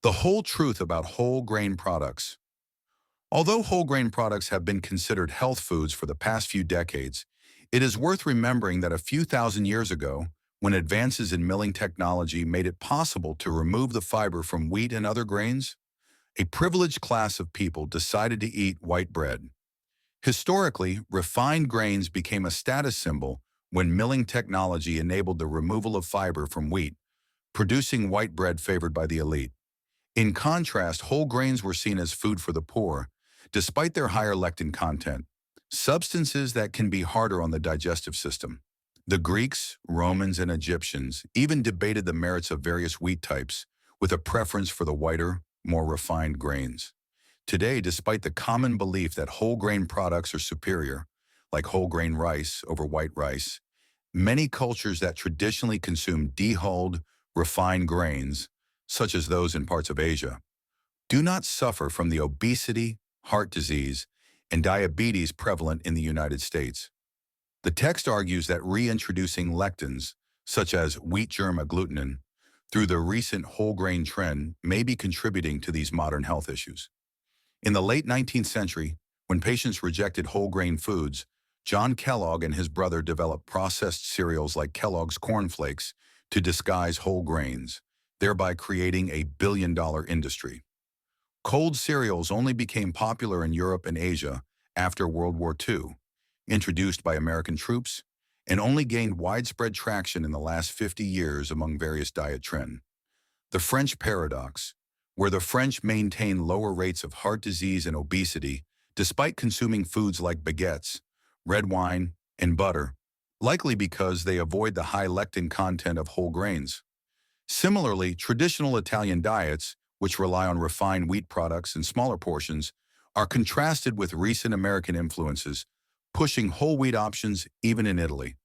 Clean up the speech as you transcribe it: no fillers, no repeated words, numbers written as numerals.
The whole truth about whole grain products. Although whole grain products have been considered health foods for the past few decades, it is worth remembering that a few thousand years ago, when advances in milling technology made it possible to remove the fiber from wheat and other grains, a privileged class of people decided to eat white bread. Historically, refined grains became a status symbol when milling technology enabled the removal of fiber from wheat, producing white bread favored by the elite. In contrast, whole grains were seen as food for the poor, despite their higher lectin content, substances that can be harder on the digestive system. The Greeks, Romans, and Egyptians even debated the merits of various wheat types, with a preference for the whiter, more refined grains. Today, despite the common belief that whole grain products are superior, like whole grain rice over white rice, many cultures that traditionally consume dehulled, refined grains, such as those in parts of Asia, do not suffer from the obesity, heart disease, and diabetes prevalent in the United States. The text argues that reintroducing lectins, such as wheat germ agglutinin, through the recent whole grain trend may be contributing to these modern health issues. In the late 19th century, when patients rejected whole grain foods, John Kellogg and his brother developed processed cereals like Kellogg's Corn Flakes to disguise whole grains, thereby creating a billion-dollar industry. Cold cereals only became popular in Europe and Asia after World War II, introduced by American troops, and only gained widespread traction in the last 50 years among various diet trends. The French paradox, where the French maintain lower rates of heart disease and obesity despite consuming foods like baguettes, red wine, and butter, likely because they avoid the high lectin content of whole grains. Similarly, traditional Italian diets, which rely on refined wheat products and smaller portions, are contrasted with recent American influences, pushing whole wheat options even in Italy.